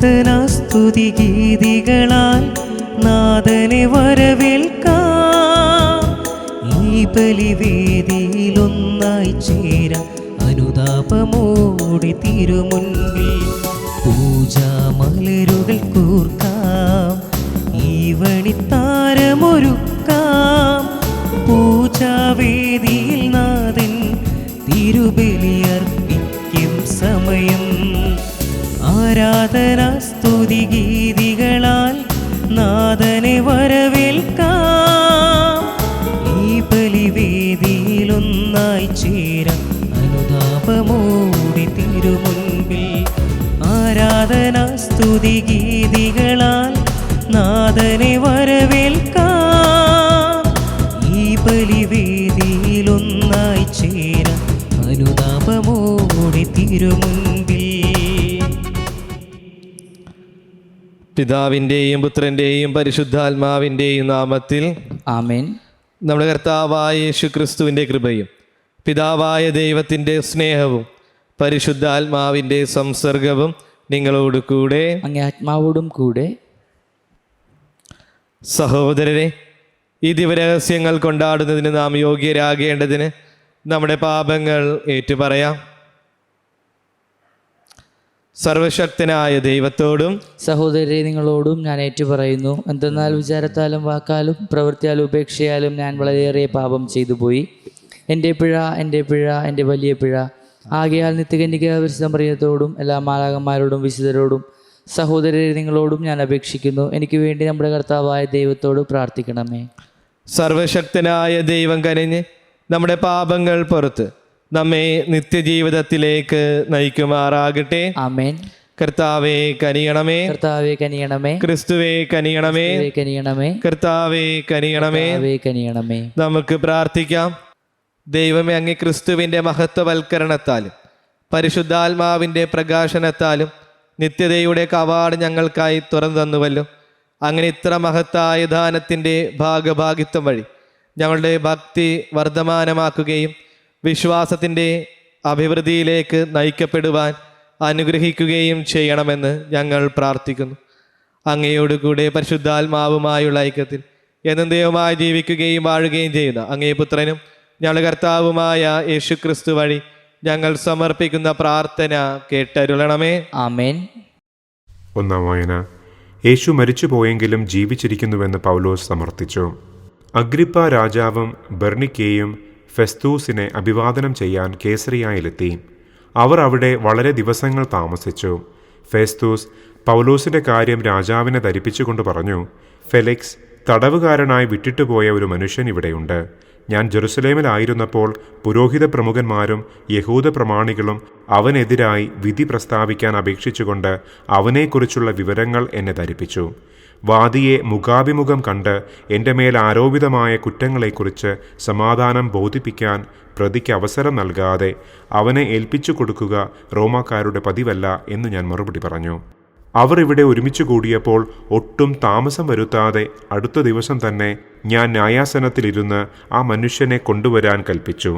ആരാധനാ സ്തുതി ഗീതികളാൽ നാഥനെ വരവേൽക്കാം. ഈ ബലിവേദിയിലൊന്നായി ചേരാം അനുതാപമോടെ തിരുമുൻപിൽ. പൂജാമലരുകൾ കൂർക്കാം, ഈ വണിത്താരമൊരുക്കാം. പൂജാവേദിയിൽ നാഥൻ തിരുബലിയർപ്പിക്കും സമയം. ആരാധനാ സ്തുതി ഗീതികളാൽ നാഥനെ വരവേൽക്കാം. ഈ ബലിവേദിയിലൊന്നായി ചേരാം അനുതാപമോടെ തിരുമുൻപിൽ. ആരാധനാ സ്തുതി ഗീതികളാൽ നാഥനെ വരവേൽക്കാം. ഈ ബലിവേദിയിലൊന്നായി ചേരാം അനുതാപമോടെ തിരുമുൻപിൽ. പിതാവിൻ്റെയും പുത്രൻ്റെയും പരിശുദ്ധാത്മാവിൻ്റെയും നാമത്തിൽ ആമേൻ. നമ്മുടെ കർത്താവായ യേശുക്രിസ്തുവിൻ്റെ കൃപയും പിതാവായ ദൈവത്തിൻ്റെ സ്നേഹവും പരിശുദ്ധാത്മാവിൻ്റെ സംസർഗവും നിങ്ങളോട് കൂടെ അങ്ങേ ആത്മാവോടും കൂടെ. സഹോദരരെ, ഈ ദിവരഹസ്യങ്ങൾ കൊണ്ടാടുന്നതിന് നാം യോഗ്യരാകേണ്ടതിന് നമ്മുടെ പാപങ്ങൾ ഏറ്റുപറയാം. സർവശക്തനായ ദൈവത്തോടും സഹോദരരെ, നിങ്ങളോടും ഞാൻ ഏറ്റുപറയുന്നു. എന്തെന്നാൽ വിചാരത്താലും വാക്കാലും പ്രവൃത്തിയാലും ഉപേക്ഷയാലും ഞാൻ വളരെയേറെ പാപം ചെയ്തു പോയി. എൻ്റെ പിഴ, എൻ്റെ വലിയ പിഴ. ആകയാൽ നിത്യകന്യക പരിശുദ്ധ മറിയത്തോടും എല്ലാ മാലാഖമാരോടും വിശുദ്ധരോടും സഹോദരരെ നിങ്ങളോടും ഞാൻ അപേക്ഷിക്കുന്നു, എനിക്ക് വേണ്ടി നമ്മുടെ കർത്താവായ ദൈവത്തോട് പ്രാർത്ഥിക്കണമേ. സർവശക്തനായ ദൈവം കനിഞ്ഞ് നമ്മുടെ പാപങ്ങൾ പുറത്ത് നമ്മെ നിത്യജീവിതത്തിലേക്ക് നയിക്കുമാറാകട്ടെ. ആമേൻ. കർത്താവേ കനിയണമേ, കർത്താവേ കനിയണമേ. ക്രിസ്തുവേ കനിയണമേ, കനിയണമേ. കർത്താവേ കനിയണമേ. കനിയണമേ. നമുക്ക് പ്രാർത്ഥിക്കാം. ദൈവമേ, അങ്ങ് ക്രിസ്തുവിൻ്റെ മഹത്വവൽക്കരണത്താലും പരിശുദ്ധാത്മാവിൻ്റെ പ്രകാശനത്താലും നിത്യതയുടെ കവാടം ഞങ്ങൾക്കായി തുറന്നു തന്നുവല്ലോ. അങ്ങനെ ഇത്ര മഹത്തായ ദാനത്തിൻ്റെ ഭാഗഭാഗിത്വം വഴി ഞങ്ങളുടെ ഭക്തി വർദ്ധമാനമാക്കുകയും വിശ്വാസത്തിൻ്റെ അഭിവൃദ്ധിയിലേക്ക് നയിക്കപ്പെടുവാൻ അനുഗ്രഹിക്കുകയും ചെയ്യണമെന്ന് ഞങ്ങൾ പ്രാർത്ഥിക്കുന്നു. അങ്ങയോടുകൂടെ പരിശുദ്ധാത്മാവുമായുള്ള ഐക്യത്തിൽ എന്നും ദൈവമായി ജീവിക്കുകയും വാഴുകയും ചെയ്യുന്ന അങ്ങേ പുത്രനും ഞങ്ങളുടെ കർത്താവുമായ യേശുക്രിസ്തു വഴി ഞങ്ങൾ സമർപ്പിക്കുന്ന പ്രാർത്ഥന കേട്ടരുളണമേ. ആമേൻ. ഒന്നാം വായന. യേശു മരിച്ചു പോയെങ്കിലും ജീവിച്ചിരിക്കുന്നുവെന്ന് പൗലോസ് സമർത്ഥിച്ചു. അഗ്രിപ്പ രാജാവും ബെർണിക്കേയും ഫെസ്തൂസിനെ അഭിവാദനം ചെയ്യാൻ കേസറിയായിലെത്തി. അവർ അവിടെ വളരെ ദിവസങ്ങൾ താമസിച്ചു. ഫെസ്തൂസ് പൗലോസിന്റെ കാര്യം രാജാവിനെ ധരിപ്പിച്ചുകൊണ്ട് പറഞ്ഞു, ഫെലിക്സ്, തടവുകാരനായി വിട്ടിട്ടുപോയ ഒരു മനുഷ്യൻ ഇവിടെയുണ്ട്. ഞാൻ ജെറുസലേമിലായിരുന്നപ്പോൾ പുരോഹിത പ്രമുഖന്മാരും യഹൂദ പ്രമാണികളും അവനെതിരായി വിധി പ്രസ്താവിക്കാൻ അപേക്ഷിച്ചുകൊണ്ട് അവനെക്കുറിച്ചുള്ള വിവരങ്ങൾ എന്നെ ധരിപ്പിച്ചു. വാദിയെ മുഖാഭിമുഖം കണ്ട് എൻ്റെ മേൽ ആരോപിതമായ കുറ്റങ്ങളെക്കുറിച്ച് സമാധാനം ബോധിപ്പിക്കാൻ പ്രതിക്ക് അവസരം നൽകാതെ അവനെ ഏൽപ്പിച്ചു കൊടുക്കുക റോമാക്കാരുടെ പതിവല്ല എന്ന് ഞാൻ മറുപടി പറഞ്ഞു. അവർ ഇവിടെ ഒരുമിച്ച് കൂടിയപ്പോൾ ഒട്ടും താമസം വരുത്താതെ അടുത്ത ദിവസം തന്നെ ഞാൻ ന്യായാസനത്തിലിരുന്ന് ആ മനുഷ്യനെ കൊണ്ടുവരാൻ കൽപ്പിച്ചു.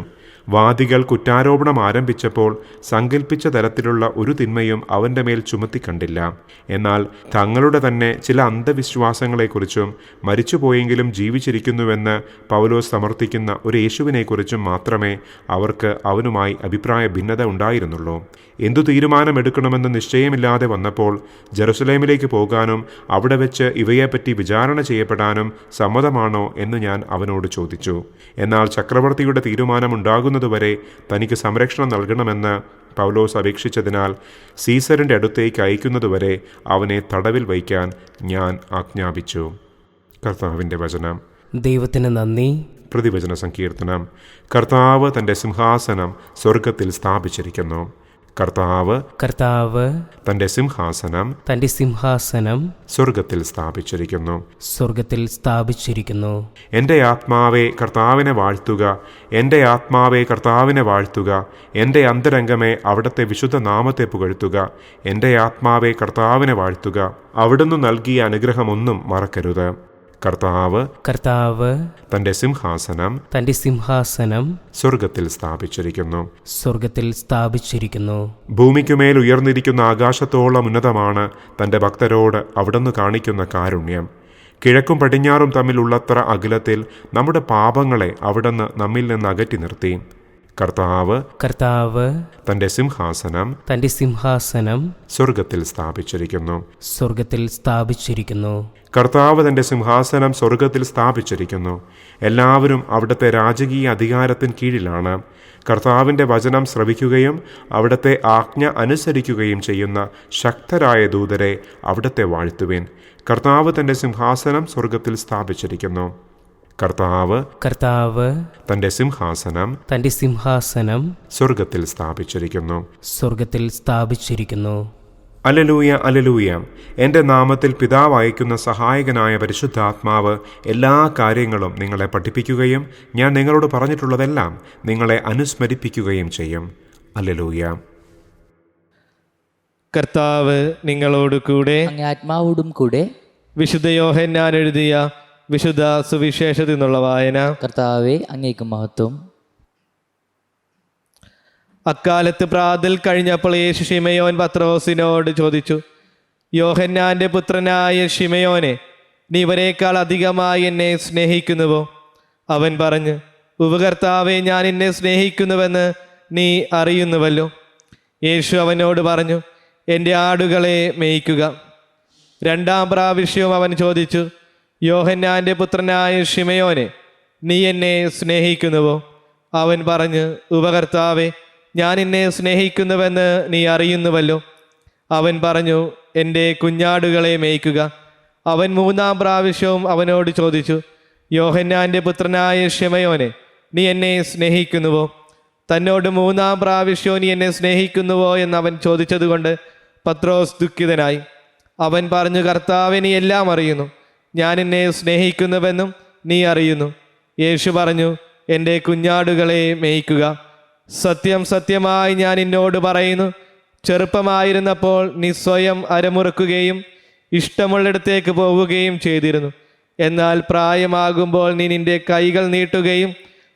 വാദികൾ കുറ്റാരോപണം ആരംഭിച്ചപ്പോൾ സങ്കല്പിച്ച തരത്തിലുള്ള ഒരു തിന്മയും അവൻ്റെ മേൽ ചുമത്തിക്കണ്ടില്ല. എന്നാൽ തങ്ങളുടെ തന്നെ ചില അന്ധവിശ്വാസങ്ങളെക്കുറിച്ചും മരിച്ചുപോയെങ്കിലും ജീവിച്ചിരിക്കുന്നുവെന്ന് പൗലോസ് സമർത്ഥിക്കുന്ന ഒരു യേശുവിനെക്കുറിച്ചും മാത്രമേ അവർക്ക് അവനുമായി അഭിപ്രായ ഭിന്നത ഉണ്ടായിരുന്നുള്ളൂ. എന്തു തീരുമാനമെടുക്കണമെന്ന് നിശ്ചയമില്ലാതെ വന്നപ്പോൾ ജെറുസലേമിലേക്ക് പോകാനും അവിടെ വെച്ച് ഇവയെപ്പറ്റി വിചാരണ ചെയ്യപ്പെടാനും സമ്മതമാണോ എന്ന് ഞാൻ അവനോട് ചോദിച്ചു. എന്നാൽ ചക്രവർത്തിയുടെ തീരുമാനമുണ്ടാകുന്നതുവരെ തനിക്ക് സംരക്ഷണം നൽകണമെന്ന് പൗലോസ് അപേക്ഷിച്ചതിനാൽ സീസറിൻ്റെ അടുത്തേക്ക് അയക്കുന്നതുവരെ അവനെ തടവിൽ വയ്ക്കാൻ ഞാൻ ആജ്ഞാപിച്ചു. കർത്താവിൻ്റെ വചനം. ദൈവത്തിന് നന്ദി. പ്രതിവചന സങ്കീർത്തനം. കർത്താവ് തൻ്റെ സിംഹാസനം സ്വർഗത്തിൽ സ്ഥാപിച്ചിരിക്കുന്നു. കർത്താവ് തൻ്റെ സിംഹാസനം സ്വർഗത്തിൽ സ്ഥാപിച്ചിരിക്കുന്നു. എൻ്റെ ആത്മാവേ കർത്താവിനെ വാഴ്ത്തുക, എൻ്റെ ആത്മാവേ കർത്താവിനെ വാഴ്ത്തുക. എൻ്റെ അന്തരംഗമേ അവിടുത്തെ വിശുദ്ധ നാമത്തെ പുകഴ്ത്തുക. എൻ്റെ ആത്മാവേ കർത്താവിനെ വാഴ്ത്തുക. അവിടുന്ന് നൽകിയ അനുഗ്രഹമൊന്നും മറക്കരുത്. കർത്താവ് തന്റെ സിംഹാസനം സ്വർഗത്തിൽ സ്ഥാപിച്ചിരിക്കുന്നു. ഭൂമിക്കുമേൽ ഉയർന്നിരിക്കുന്ന ആകാശത്തോളം ഉന്നതമാണ് തന്റെ ഭക്തരോട് അവിടുന്ന് കാണിക്കുന്ന കാരുണ്യം. കിഴക്കും പടിഞ്ഞാറും തമ്മിലുള്ളത്ര അകലത്തിൽ നമ്മുടെ പാപങ്ങളെ അവിടുന്ന് നമ്മിൽ നിന്ന് അകറ്റി നിർത്തി. കർത്താവ് തന്റെ സിംഹാസനം സ്വർഗത്തിൽ സ്ഥാപിച്ചിരിക്കുന്നു. കർത്താവ് തന്റെ സിംഹാസനം സ്വർഗത്തിൽ സ്ഥാപിച്ചിരിക്കുന്നു. എല്ലാവരും അവിടുത്തെ രാജകീയ അധികാരത്തിന് കീഴിലാണ്. കർത്താവിൻ്റെ വചനം ശ്രവിക്കുകയും അവിടുത്തെ ആജ്ഞ അനുസരിക്കുകയും ചെയ്യുന്ന ശക്തരായ ദൂതരെ അവിടുത്തെ വാഴ്ത്തുവിൻ. കർത്താവ് തന്റെ സിംഹാസനം സ്വർഗത്തിൽ സ്ഥാപിച്ചിരിക്കുന്നു. കർത്താവ് തന്റെ സിംഹാസനം സ്വർഗത്തിൽ സ്ഥാപിച്ചിരിക്കുന്നു. Hallelujah, hallelujah. എൻ്റെ നാമത്തിൽ പിതാവ് അയക്കുന്ന സഹായകനായ പരിശുദ്ധാത്മാവ് എല്ലാ കാര്യങ്ങളും നിങ്ങളെ പഠിപ്പിക്കുകയും ഞാൻ നിങ്ങളോട് പറഞ്ഞിട്ടുള്ളതെല്ലാം നിങ്ങളെ അനുസ്മരിപ്പിക്കുകയും ചെയ്യും. അലലൂയ. കർത്താവ് നിങ്ങളോട് കൂടെ, അങ്ങേ ആത്മാവോടും കൂടെ. വിശുദ്ധ യോഹന്നാൻ എഴുതിയ വിശുദ്ധ സുവിശേഷത്തിൽ നിന്നുള്ള വായന. കർത്താവേ, അങ്ങേക്ക് മഹത്വം. അക്കാലത്ത് പ്രാതൽ കഴിഞ്ഞപ്പോൾ യേശു ശിമയോൻ പത്രോസിനോട് ചോദിച്ചു, യോഹന്നാന്റെ പുത്രനായ ശിമയോനെ, നീ ഇവരേക്കാൾ അധികമായി എന്നെ സ്നേഹിക്കുന്നുവോ? അവൻ പറഞ്ഞു, ഉപകർത്താവെ, ഞാൻ എന്നെ സ്നേഹിക്കുന്നുവെന്ന് നീ അറിയുന്നുവല്ലോ. യേശു അവനോട് പറഞ്ഞു, എൻ്റെ ആടുകളെ മേയ്ക്കുക. രണ്ടാം പ്രാവശ്യവും അവൻ ചോദിച്ചു, യോഹന്നാന്റെ പുത്രനായ ശിമയോനെ, നീ എന്നെ സ്നേഹിക്കുന്നുവോ? അവൻ പറഞ്ഞു, ഉപകർത്താവെ, ഞാൻ എന്നെ സ്നേഹിക്കുന്നുവെന്ന് നീ അറിയുന്നുവല്ലോ. അവൻ പറഞ്ഞു, എൻ്റെ കുഞ്ഞാടുകളെ മേയ്ക്കുക. അവൻ മൂന്നാം പ്രാവശ്യവും അവനോട് ചോദിച്ചു, യോഹന്നാന്റെ പുത്രനായ ശിമയോനെ, നീ എന്നെ സ്നേഹിക്കുന്നുവോ? തന്നോട് മൂന്നാം പ്രാവശ്യവും നീ എന്നെ സ്നേഹിക്കുന്നുവോ എന്നവൻ ചോദിച്ചതുകൊണ്ട് പത്രോസ് ദുഃഖിതനായി. അവൻ പറഞ്ഞു, കർത്താവേ, നീ എല്ലാം അറിയുന്നു. ഞാൻ എന്നെ സ്നേഹിക്കുന്നുവെന്നും നീ അറിയുന്നു. യേശു പറഞ്ഞു, എൻ്റെ കുഞ്ഞാടുകളെ മേയ്ക്കുക. സത്യം സത്യമായി ഞാൻ നിന്നോട് പറയുന്നു, ചെറുപ്പമായിരുന്നപ്പോൾ നീ സ്വയം അരമുറുക്കുകയും ഇഷ്ടമുള്ളിടത്തേക്ക് പോവുകയും ചെയ്തിരുന്നു. എന്നാൽ പ്രായമാകുമ്പോൾ നീ നിന്റെ കൈകൾ നീട്ടുകയും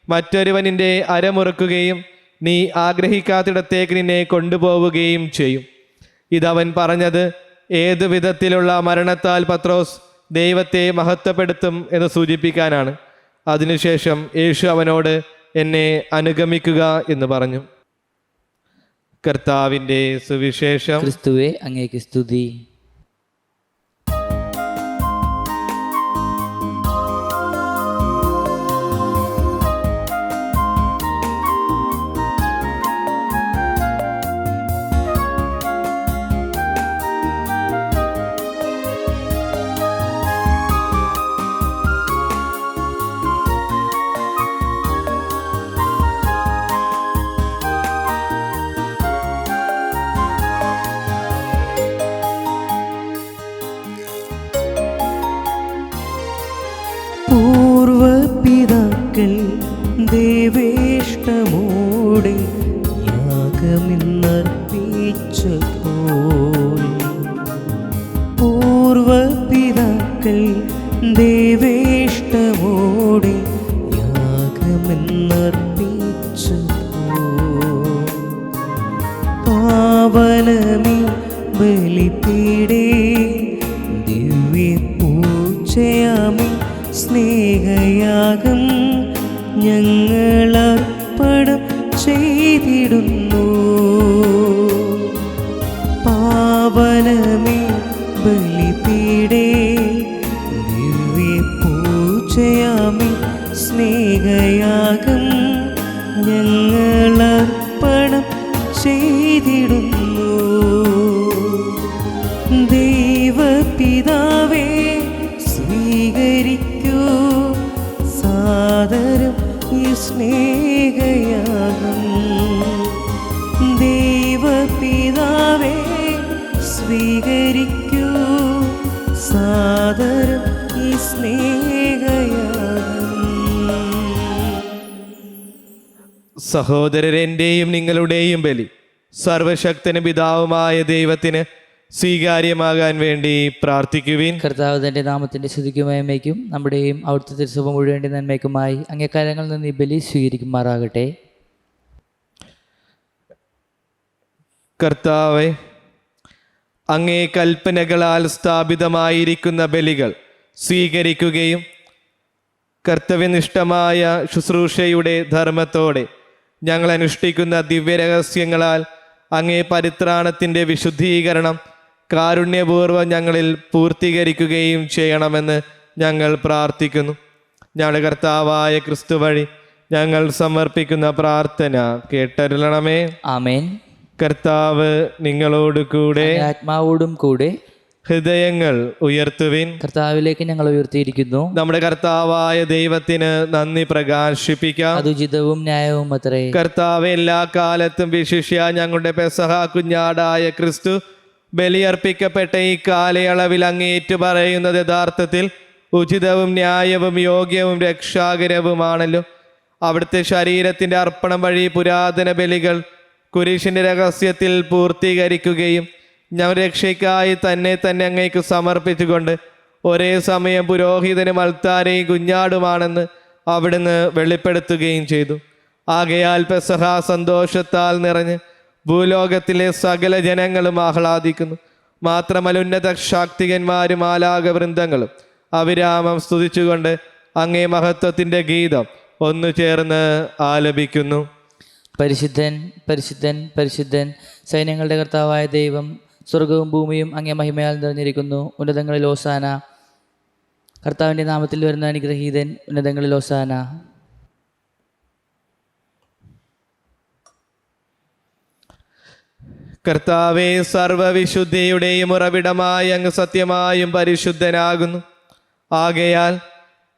മറ്റൊരുവൻ നിന്റെ അരമുറുക്കുകയും നീ ആഗ്രഹിക്കാത്തിടത്തേക്ക് നിന്നെ കൊണ്ടുപോവുകയും ചെയ്യും. ഇതവൻ പറഞ്ഞത് ഏതു വിധത്തിലുള്ള മരണത്താൽ പത്രോസ് ദൈവത്തെ മഹത്വപ്പെടുത്തും എന്ന് സൂചിപ്പിക്കാനാണ്. അതിനുശേഷം യേശു അവനോട്, എന്നെ അനുഗമിക്കുക എന്ന് പറഞ്ഞു. കർത്താവിൻ്റെ സുവിശേഷം. ക്രിസ്തുവേ, അങ്ങേക്ക് സ്തുതി. പൂർവപിതാക്കൾ ദേവേഷ്ടമോടെ യാഗമെന്നർപ്പിച്ചപ്പോൾ, പൂർവപിതാക്കൾ ദേവേഷ്ടമോടെ യാഗമെന്നർപ്പിച്ചപ്പോൾ, പാവനമേ ബലിപീഠേ ദിവ്യപൂജയാമി സ്നേഹയാഗം ഞങ്ങളർപ്പണം ചെയ്തിടുന്നു. പാവനമേ ബലിപീഠേ ദിവ്യപൂജയാമി സ്നേഹയാഗം ഞങ്ങളർപ്പണം ചെയ്തിടുന്നു. ദൈവപിതാവേ, സ്വീകരിക്കൂ സാദരം ഈ സ്നേഹയാഗം. ദൈവപിതാവേ, സ്വീകരിക്കൂ സാദരം ഈ സ്നേഹയാഗം. സഹോദരരെൻ്റെയും നിങ്ങളുടെയും ബലി സർവശക്തന് പിതാവുമായ ദൈവത്തിന് സ്വീകാര്യമാകാൻ വേണ്ടി പ്രാർത്ഥിക്കുവിൻ. കർത്താവ് തൻ്റെ നാമത്തിൻ്റെ സ്തുതിക്കുമേമയ്ക്കും നമ്മുടെയും അവിടുത്തെ തിരുസഭ മുഴുവൻ്റെ നന്മയ്ക്കുമായി അങ്ങേക്കാലങ്ങളിൽ നിന്ന് ഈ ബലി സ്വീകരിക്കുമാറാകട്ടെ. കർത്താവെ, അങ്ങേ കൽപ്പനകളാൽ സ്ഥാപിതമായിരിക്കുന്ന ബലികൾ സ്വീകരിക്കുകയും കർത്തവ്യനിഷ്ഠമായ ശുശ്രൂഷയുടെ ധർമ്മത്തോടെ ഞങ്ങൾ അനുഷ്ഠിക്കുന്ന ദിവ്യരഹസ്യങ്ങളാൽ അങ്ങേ പരിത്രാണത്തിൻ്റെ വിശുദ്ധീകരണം കാരുണ്യപൂർവ്വം ഞങ്ങളിൽ പൂർത്തീകരിക്കുകയും ചെയ്യണമെന്ന് ഞങ്ങൾ പ്രാർത്ഥിക്കുന്നു. ഞങ്ങളുടെ കർത്താവായ ക്രിസ്തു വഴി ഞങ്ങൾ സമർപ്പിക്കുന്ന പ്രാർത്ഥന കേട്ടരുളണമേ. ആമേൻ. കർത്താവ് നിങ്ങളോട് കൂടെ, ആത്മാവോടും കൂടെ. ഹൃദയങ്ങൾ ഉയർത്തുവിൻ. കർത്താവിലേക്ക് ഞങ്ങൾ ഉയർത്തിയിരിക്കുന്നു. നമ്മുടെ കർത്താവായ ദൈവത്തിന് നന്ദി പ്രകാശിപ്പിക്കാം. അത് ഉചിതവും ന്യായവും അത്രേ. കർത്താവ് എല്ലാ കാലത്തും വിശിഷ്യ ഞങ്ങളുടെ പെസഹ കുഞ്ഞാടായ ക്രിസ്തു ബലിയർപ്പിക്കപ്പെട്ട ഈ കാലയളവിൽ അങ്ങേറ്റു പറയുന്നത് യഥാർത്ഥത്തിൽ ഉചിതവും ന്യായവും യോഗ്യവും രക്ഷാകരവുമാണല്ലോ. അവിടുത്തെ ശരീരത്തിൻ്റെ അർപ്പണം വഴി പുരാതന ബലികൾ കുരിശിൻ്റെ രഹസ്യത്തിൽ പൂർത്തീകരിക്കുകയും ഞങ്ങളുടെ രക്ഷയ്ക്കായി തന്നെ അങ്ങേക്ക് സമർപ്പിച്ചുകൊണ്ട് ഒരേ സമയം പുരോഹിതനും അൾത്താരയും കുഞ്ഞാടുമാണെന്ന് അവിടുന്ന് വെളിപ്പെടുത്തുകയും ചെയ്തു. ആകയാൽ പെസഹ സന്തോഷത്താൽ നിറഞ്ഞ് ഭൂലോകത്തിലെ സകല ജനങ്ങളും ആഹ്ലാദിക്കുന്നു. മാത്രമല്ല, ഉന്നത ശാക്തികന്മാരും മാലാഖവൃന്ദങ്ങളും അവിരാമം സ്തുതിച്ചുകൊണ്ട് അങ്ങേ മഹത്വത്തിൻ്റെ ഗീതം ഒന്നു ചേർന്ന് ആലപിക്കുന്നു. പരിശുദ്ധൻ പരിശുദ്ധൻ പരിശുദ്ധൻ, സൈന്യങ്ങളുടെ കർത്താവായ ദൈവം, സ്വർഗവും ഭൂമിയും അങ്ങേ മഹിമയാൽ നിറഞ്ഞിരിക്കുന്നു. ഉന്നതങ്ങളിൽ ഓസാന. കർത്താവിൻ്റെ നാമത്തിൽ വരുന്ന അനുഗ്രഹീതൻ. ഉന്നതങ്ങളിൽ ഓസാന. കർത്താവേ, സർവവിശുദ്ധിയുടെയും ഉറവിടമായി അങ്ങ് സത്യമായും പരിശുദ്ധനാകുന്നു. ആകയാൽ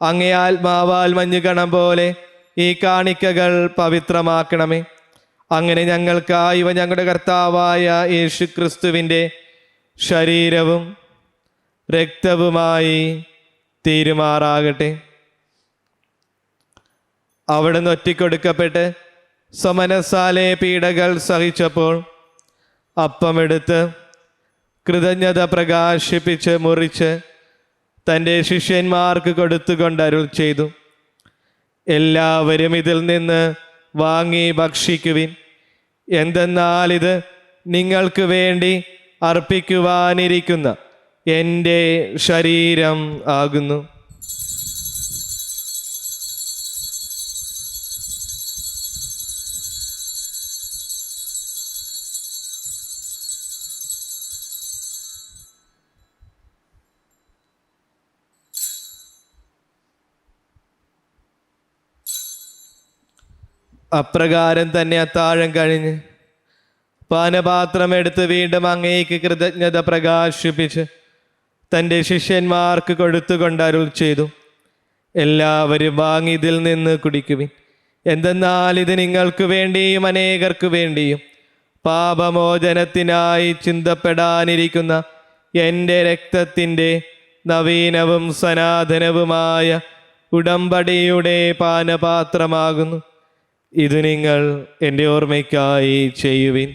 അങ്ങേ ആത്മാവാൽ മഞ്ഞുകണം പോലെ ഈ കാണിക്കകൾ പവിത്രമാക്കണമേ. അങ്ങനെ ഞങ്ങൾക്കായി ഇവ ഞങ്ങളുടെ കർത്താവായ യേശു ക്രിസ്തുവിൻ്റെ ശരീരവും രക്തവുമായി തീരുമാറാകട്ടെ. അവിടുന്ന് ഒറ്റിക്കൊടുക്കപ്പെട്ട് സമനസാലെ പീഡകൾ സഹിച്ചപ്പോൾ അപ്പമെടുത്ത് കൃതജ്ഞത പ്രകാശിപ്പിച്ച് മുറിച്ച് തൻ്റെ ശിഷ്യന്മാർക്ക് കൊടുത്തുകൊണ്ട് അരുൾ ചെയ്തു, എല്ലാവരും ഇതിൽ നിന്ന് വാങ്ങി ഭക്ഷിക്കുവിൻ. എന്തെന്നാൽ ഇത് നിങ്ങൾക്ക് വേണ്ടി അർപ്പിക്കുവാനിരിക്കുന്ന എൻ്റെ ശരീരം ആകുന്നു. അപ്രകാരം തന്നെ അത്താഴം കഴിഞ്ഞ് പാനപാത്രം എടുത്ത് വീണ്ടും അങ്ങേക്ക് കൃതജ്ഞത പ്രകാശിപ്പിച്ച് തൻ്റെ ശിഷ്യന്മാർക്ക് കൊടുത്തുകൊണ്ട് അരുൾ ചെയ്തു, എല്ലാവരും വാങ്ങി ഇതിൽ നിന്ന് കുടിക്കുവിൻ. എന്തെന്നാൽ ഇത് നിങ്ങൾക്ക് വേണ്ടിയും അനേകർക്ക് വേണ്ടിയും പാപമോചനത്തിനായി ചിന്തപ്പെടാനിരിക്കുന്ന എൻ്റെ രക്തത്തിൻ്റെ നവീനവും സനാതനവുമായ ഉടമ്പടിയുടെ പാനപാത്രമാകുന്നു. ഇത് നിങ്ങൾ എൻ്റെ ഓർമ്മയ്ക്കായി ചെയ്യുവിൻ.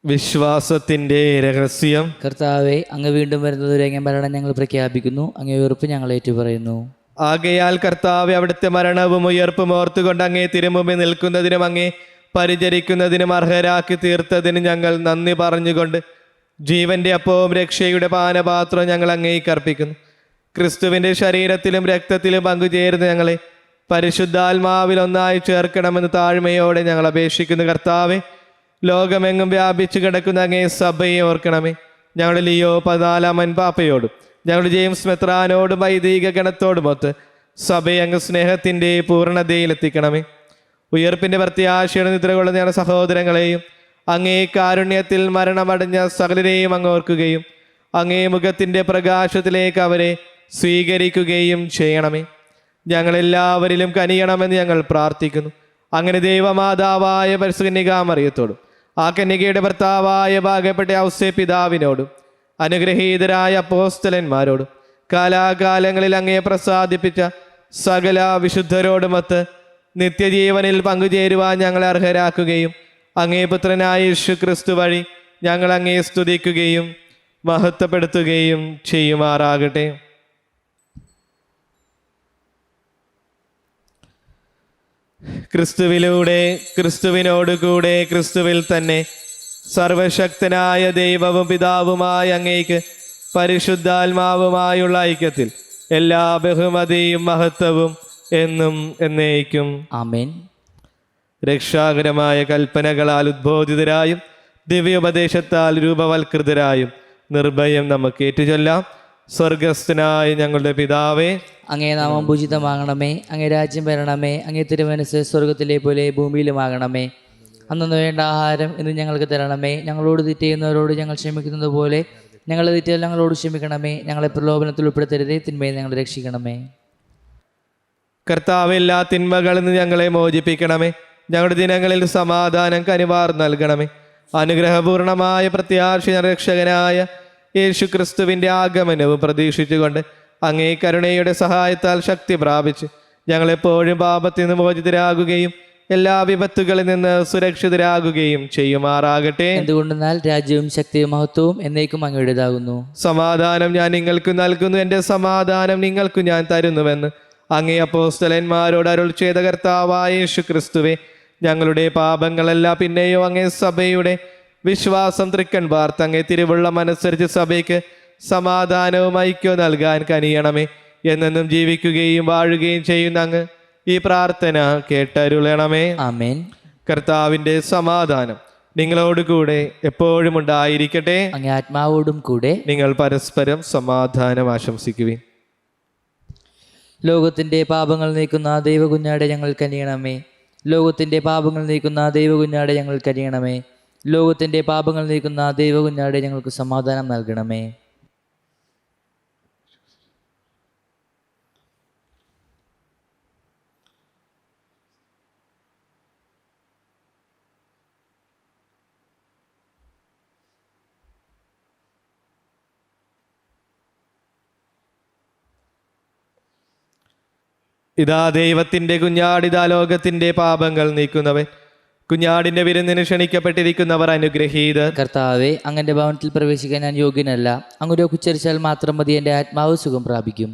വിശ്വാസത്തിൻ്റെ രഹസ്യം. കർത്താവെ, അങ്ങ് വീണ്ടും വരുന്നതുവരെ അങ്ങേ മരണം ഞങ്ങൾ പ്രഖ്യാപിക്കുന്നു. അങ്ങേ ഉയർപ്പ് ഞങ്ങൾ ഏറ്റുപറയുന്നു. ആകയാൽ കർത്താവെ, അവിടുത്തെ മരണവും ഉയർപ്പും ഓർത്തുകൊണ്ട് അങ്ങേ തിരുമുമ്പിൽ നിൽക്കുന്നതിനും അങ്ങേ പരിചരിക്കുന്നതിനും അർഹരാക്കി തീർത്തതിന് ഞങ്ങൾ നന്ദി പറഞ്ഞുകൊണ്ട് ജീവന്റെ അപ്പവും രക്ഷയുടെ പാനപാത്രവും ഞങ്ങൾ അങ്ങേക്ക് അർപ്പിക്കുന്നു. ക്രിസ്തുവിൻ്റെ ശരീരത്തിലും രക്തത്തിലും പങ്കുചേരുന്ന ഞങ്ങളെ പരിശുദ്ധാത്മാവിൽ ഒന്നായി ചേർക്കണമെന്ന് താഴ്മയോടെ ഞങ്ങൾ അപേക്ഷിക്കുന്നു. കർത്താവെ, ലോകമെങ്ങും വ്യാപിച്ചു കിടക്കുന്ന അങ്ങേ സഭയെ ഓർക്കണമേ. ഞങ്ങളുടെ ലിയോ 14 പാപ്പയോടും ഞങ്ങളുടെ ജെയിംസ് മെത്രാനോടും വൈദിക ഗണത്തോടുമൊത്ത് സഭയെ അങ്ങ് സ്നേഹത്തിൻ്റെ പൂർണ്ണതയിലെത്തിക്കണമേ. ഉയർപ്പിൻ്റെ പ്രത്യാശയുടെ നിദ്രകൊള്ളുന്ന ഞങ്ങളുടെ സഹോദരങ്ങളെയും അങ്ങേ കാരുണ്യത്തിൽ മരണമടഞ്ഞ സകലരെയും അങ്ങ് ഓർക്കുകയും അങ്ങേ മുഖത്തിൻ്റെ പ്രകാശത്തിലേക്ക് അവരെ സ്വീകരിക്കുകയും ചെയ്യണമേ. ഞങ്ങളെല്ലാവരിലും കനിയണമെന്ന് ഞങ്ങൾ പ്രാർത്ഥിക്കുന്നു. അങ്ങനെ ദൈവമാതാവായ പരിശുദ്ധനികാമറിയത്തോടും ആ കന്യകയുടെ ഭർത്താവായ ഭാഗപ്പെട്ട ഔസേ പിതാവിനോടും അനുഗ്രഹീതരായ അപ്പോസ്തലന്മാരോടും കാലാകാലങ്ങളിൽ അങ്ങയെ പ്രസാദിപ്പിച്ച സകല വിശുദ്ധരോടുമൊത്ത് നിത്യജീവനിൽ പങ്കുചേരുവാൻ ഞങ്ങളെ അർഹരാക്കുകയും അങ്ങേ പുത്രനായ യേശു ക്രിസ്തു വഴി ഞങ്ങൾ അങ്ങയെ സ്തുതിക്കുകയും മഹത്വപ്പെടുത്തുകയും ചെയ്യുമാറാകട്ടെ. ക്രിസ്തുവിലൂടെ, ക്രിസ്തുവിനോടുകൂടെ, ക്രിസ്തുവിൽ തന്നെ സർവശക്തനായ ദൈവവും പിതാവുമായ അങ്ങേക്ക് പരിശുദ്ധാത്മാവുമായുള്ള ഐക്യത്തിൽ എല്ലാ ബഹുമതിയും മഹത്വവും എന്നും എന്നേക്കും ആമേൻ. രക്ഷാകരമായ കൽപ്പനകളാൽ ഉദ്ബോധിതരായും ദിവ്യോപദേശത്താൽ രൂപവൽകൃതരായും നിർഭയം നമുക്ക് ഏറ്റുചൊല്ലാം. സ്വർഗസ്ഥനായ ഞങ്ങളുടെ പിതാവേ, അങ്ങേ നാമം പൂജിതമാകണമേ. അങ്ങേ രാജ്യം വരണമേ. അങ്ങേ തിരുമനസ്സ് സ്വർഗത്തിലെ പോലെ ഭൂമിയിലുമാകണമേ. അന്നു വേണ്ട ആഹാരം ഇന്ന് ഞങ്ങൾക്ക് തരണമേ. ഞങ്ങളോട് തെറ്റ് ചെയ്യുന്നവരോട് ഞങ്ങൾ ക്ഷമിക്കുന്നത് പോലെ ഞങ്ങളുടെ തെറ്റുകൾ ഞങ്ങളോട് ക്ഷമിക്കണമേ. ഞങ്ങളെ പ്രലോഭനത്തിൽ ഉൾപ്പെടുത്തരുതേ, തിന്മയെ ഞങ്ങളെ രക്ഷിക്കണമേ. കർത്താവ്, എല്ലാ തിന്മകളിൽ നിന്ന് ഞങ്ങളെ മോചിപ്പിക്കണമേ. ഞങ്ങളുടെ ദിനങ്ങളിൽ സമാധാനം കനിവാർ നൽകണമേ. അനുഗ്രഹപൂർണമായ പ്രത്യാശ രക്ഷകനായ യേശു ക്രിസ്തുവിൻ്റെ ആഗമനവും പ്രതീക്ഷിച്ചുകൊണ്ട് അങ്ങേ കരുണയുടെ സഹായത്താൽ ശക്തി പ്രാപിച്ച് ഞങ്ങളെപ്പോഴും പാപത്തിൽ നിന്ന് മോചിതരാകുകയും എല്ലാ വിപത്തുകളിൽ നിന്ന് സുരക്ഷിതരാകുകയും ചെയ്യുമാറാകട്ടെ. എന്തുകൊണ്ടെന്നാൽ രാജ്യവും ശക്തിയും മഹത്വവും എന്നേക്കും അങ്ങയുടേതാകുന്നു. സമാധാനം ഞാൻ നിങ്ങൾക്ക് നൽകുന്നു, എൻ്റെ സമാധാനം നിങ്ങൾക്ക് ഞാൻ തരുന്നുവെന്ന് അങ്ങേ അപ്പോസ്തലന്മാരോട് അരുൾ ചെയ്ത കർത്താവായ യേശു ക്രിസ്തുവേ, ഞങ്ങളുടെ പാപങ്ങളല്ല പിന്നെയോ അങ്ങേ സഭയുടെ വിശ്വാസം തൃക്കൺ വാർത്ത അങ്ങേ തിരുവുള്ള മനസ്സരിച്ച് സഭയ്ക്ക് സമാധാനവും ഐക്യവും നൽകാൻ കനിയണമേ. എന്നെന്നും ജീവിക്കുകയും വാഴുകയും ചെയ്യുന്ന അങ്ങ് ഈ പ്രാർത്ഥന കേട്ടരുളണമേ. ആമേൻ. കർത്താവിൻ്റെ സമാധാനം നിങ്ങളോടുകൂടെ എപ്പോഴും ഉണ്ടായിരിക്കട്ടെ. അങ്ങേ ആത്മാവോടും കൂടെ. നിങ്ങൾ പരസ്പരം സമാധാനം ആശംസിക്കുവിൻ. ലോകത്തിൻ്റെ പാപങ്ങൾ നീക്കുന്ന ദൈവകുഞ്ഞാടെ ഞങ്ങൾ കനിയണമേ. ലോകത്തിൻ്റെ പാപങ്ങൾ നീക്കുന്ന ദൈവകുഞ്ഞാടെ ഞങ്ങൾ കനിയണമേ. ലോകത്തിൻ്റെ പാപങ്ങൾ നീക്കുന്ന ദൈവകുഞ്ഞാടെ ഞങ്ങൾക്ക് സമാധാനം നൽകണമേ. ഇതാ ദൈവത്തിൻ്റെ കുഞ്ഞാട്, ഇതാ ലോകത്തിൻ്റെ പാപങ്ങൾ നീക്കുന്നവൻ. കുഞ്ഞാടിൻ്റെ വിരുന്നിന് ക്ഷണിക്കപ്പെട്ടിരിക്കുന്നവർ അനുഗ്രഹീതർ. കർത്താവെ, അങ്ങൻ്റെ ഭവനത്തിൽ പ്രവേശിക്കാൻ ഞാൻ യോഗ്യനല്ല. അങ്ങോട്ട് ഉച്ചരിച്ചാൽ മാത്രം മതി, എൻ്റെ ആത്മാവ് സുഖം പ്രാപിക്കും.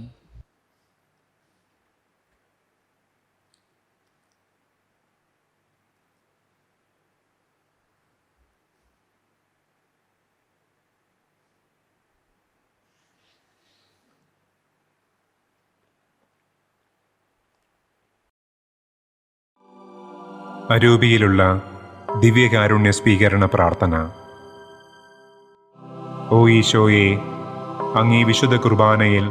അരൂപിയിലുള്ള ദിവ്യകാരുണ്യ സ്വീകരണ പ്രാർത്ഥന. ഓ ഈശോയെ, അങ്ങീ വിശുദ്ധ കുർബാനയിൽ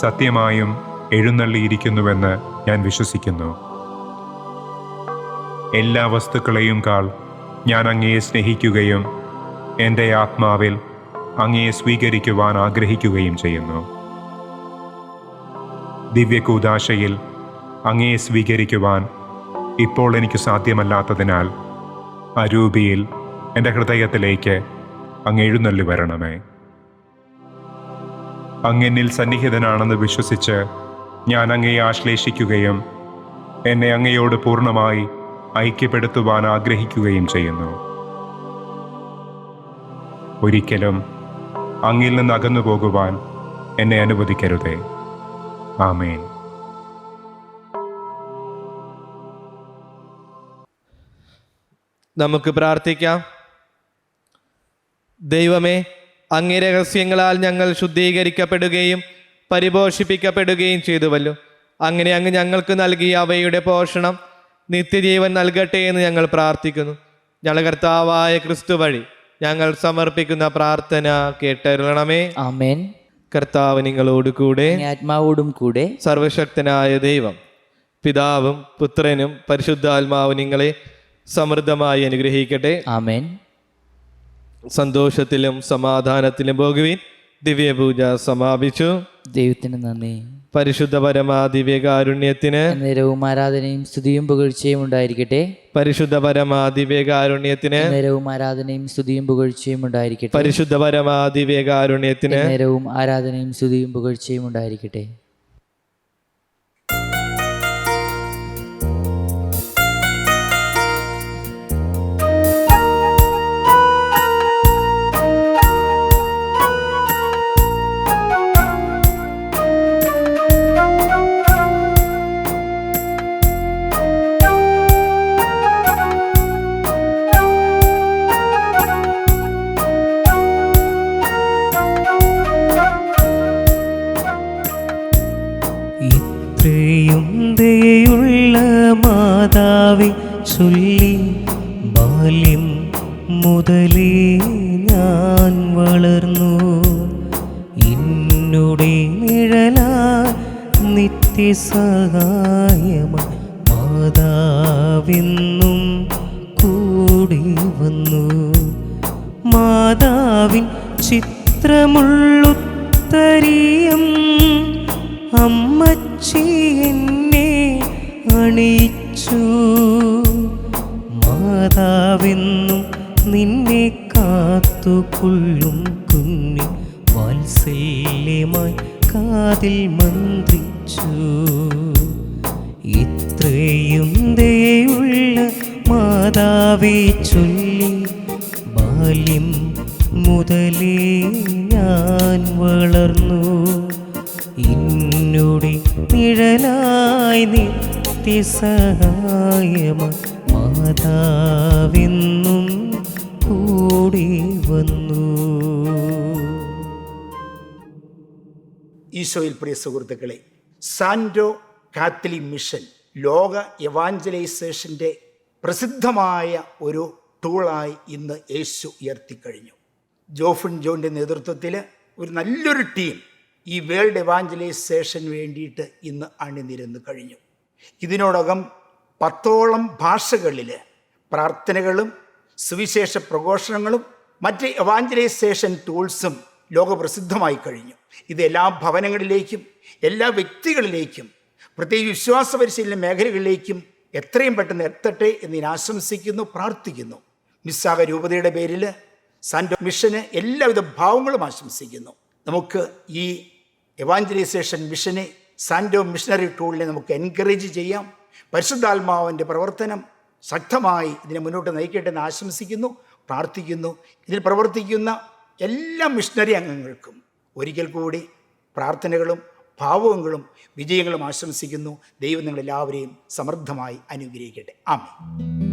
സത്യമായും എഴുന്നള്ളിയിരിക്കുന്നുവെന്ന് ഞാൻ വിശ്വസിക്കുന്നു. എല്ലാ വസ്തുക്കളെയും കാൾ ഞാൻ അങ്ങയെ സ്നേഹിക്കുകയും എൻ്റെ ആത്മാവിൽ അങ്ങയെ സ്വീകരിക്കുവാൻ ആഗ്രഹിക്കുകയും ചെയ്യുന്നു. ദിവ്യകൂദാശയിൽ അങ്ങയെ സ്വീകരിക്കുവാൻ ഇപ്പോൾ എനിക്ക് സാധ്യമല്ലാത്തതിനാൽ അരൂപിയിൽ എൻ്റെ ഹൃദയത്തിലേക്ക് അങ്ങ് എഴുന്നള്ളി വരണമേ. അങ്ങെന്നിൽ സന്നിഹിതനാണെന്ന് വിശ്വസിച്ച് ഞാൻ അങ്ങയെ ആശ്ലേഷിക്കുകയും എന്നെ അങ്ങയോട് പൂർണ്ണമായി ഐക്യപ്പെടുത്തുവാൻ ആഗ്രഹിക്കുകയും ചെയ്യുന്നു. ഒരിക്കലും അങ്ങിൽ നിന്ന് അകന്നു പോകുവാൻ എന്നെ അനുവദിക്കരുതേ. ആമേൻ. നമുക്ക് പ്രാർത്ഥിക്കാം. ദൈവമേ, അങ്ങേ രഹസ്യങ്ങളാൽ ഞങ്ങൾ ശുദ്ധീകരിക്കപ്പെടുകയും പരിപോഷിപ്പിക്കപ്പെടുകയും ചെയ്തുവല്ലോ. അങ്ങനെ അങ്ങ് ഞങ്ങൾക്ക് നൽകിയ അവയുടെ പോഷണം നിത്യജീവൻ നൽകട്ടെ എന്ന് ഞങ്ങൾ പ്രാർത്ഥിക്കുന്നു. ഞങ്ങളുടെ കർത്താവായ ക്രിസ്തു വഴി ഞങ്ങൾ സമർപ്പിക്കുന്ന പ്രാർത്ഥന കേട്ടരുളണമേ. ആമേൻ. കർത്താവ് നിങ്ങളോട് കൂടെ, ആത്മാവോടും കൂടെ. സർവശക്തനായ ദൈവം പിതാവും പുത്രനും പരിശുദ്ധാത്മാവും നിങ്ങളെ സമൃദ്ധമായി അനുഗ്രഹിക്കട്ടെ. ആമേൻ. സന്തോഷത്തിലും സമാധാനത്തിലും പോകുവിൻ. ദിവ്യപൂജ സമാപിച്ചു. ദൈവത്തിന് നന്ദി. പരിശുദ്ധ പരമാ ദിവ്യകാരുണ്യത്തിന് നേരവും ആരാധനയും സ്തുതിയും പുകഴ്ചയും ഉണ്ടായിരിക്കട്ടെ. പരിശുദ്ധ പരമാ ദിവ്യകാരുണ്യത്തിന് നേരവും ആരാധനയും സ്തുതിയും പുകഴ്ചയും ഉണ്ടായിരിക്കട്ടെ. പരിശുദ്ധ പരമാ ദിവ്യകാരുണ്യത്തിന് നേരവും ആരാധനയും സ്തുതിയും പുകഴ്ചയും ഉണ്ടായിരിക്കട്ടെ. ഇത്രയും ദയുള്ള മാതാവേ ചൊല്ലി ബാല്യം മുതലേ ഞാൻ വളർന്നു. എന്നുടെ നിഴലാൽ നിത്യസഹായമായി മാതാവെന്നും കൂടി വന്നു. മാതാവിൻ ചിത്രമുള്ളുത്തരിയം അമ്മച്ചി എന്നെ അണിയിച്ചു. മാതാവെന്നും നിന്നെ കാത്തുകൊള്ളും കുഞ്ഞ് വാത്സല്യമായി കാതിൽ മന്ത്രിച്ചു. ഇത്രയും ദയുള്ള മാതാവേ ചൊല്ലി ബാല്യം മുതലേ ഞാൻ വളർന്നു. എന്നോടെ നിഴലായി നിത്യസഹായമായി മാതാവെന്നും കൂടി വന്നു. ഈശോയിൽ പ്രിയ സുഹൃത്തുക്കളെ, സാന്റോ കാത്തലിക് മിഷൻ ലോക എവാഞ്ചലൈസേഷൻ്റെ പ്രസിദ്ധമായ ഒരു ടൂളായി ഇന്ന് യേശു ഉയർത്തിക്കഴിഞ്ഞു. ജോഫിൻ ജോണിൻ്റെ നേതൃത്വത്തിൽ ഒരു നല്ലൊരു ടീം ഈ വേൾഡ് എവാഞ്ചലൈസേഷന് വേണ്ടിയിട്ട് ഇന്ന് അണിനിരന്ന് കഴിഞ്ഞു. ഇതിനോടകം 10ഓളം ഭാഷകളിൽ പ്രാർത്ഥനകളും സുവിശേഷ പ്രഘോഷണങ്ങളും മറ്റ് എവാഞ്ചലൈസേഷൻ ടൂൾസും ലോകപ്രസിദ്ധമായി കഴിഞ്ഞു. ഇത് എല്ലാ ഭവനങ്ങളിലേക്കും എല്ലാ വ്യക്തികളിലേക്കും പ്രത്യേകിച്ച് വിശ്വാസ പരിശീലന മേഖലകളിലേക്കും എത്രയും പെട്ടെന്ന് എത്തട്ടെ എന്ന് ഞാൻ ആശംസിക്കുന്നു, പ്രാർത്ഥിക്കുന്നു. മിസ്സാഗ രൂപതയുടെ പേരിൽ സാന്റോ മിഷന് എല്ലാവിധ ഭാവങ്ങളും ആശംസിക്കുന്നു. നമുക്ക് ഈ എവാഞ്ചലൈസേഷൻ മിഷനെ, സാന്റോ മിഷണറി ടൂളിനെ നമുക്ക് എൻകറേജ് ചെയ്യാം. പരിശുദ്ധാത്മാവിൻ്റെ പ്രവർത്തനം ശക്തമായി ഇതിനെ മുന്നോട്ട് നയിക്കട്ടെ എന്ന് ആശംസിക്കുന്നു, പ്രാർത്ഥിക്കുന്നു. ഇതിൽ പ്രവർത്തിക്കുന്ന എല്ലാ മിഷണറി അംഗങ്ങൾക്കും ഒരിക്കൽ കൂടി പ്രാർത്ഥനകളും ഭാവുകങ്ങളും വിജയങ്ങളും ആശംസിക്കുന്നു. ദൈവം നിങ്ങളെല്ലാവരെയും സമൃദ്ധമായി അനുഗ്രഹിക്കട്ടെ. ആമേൻ.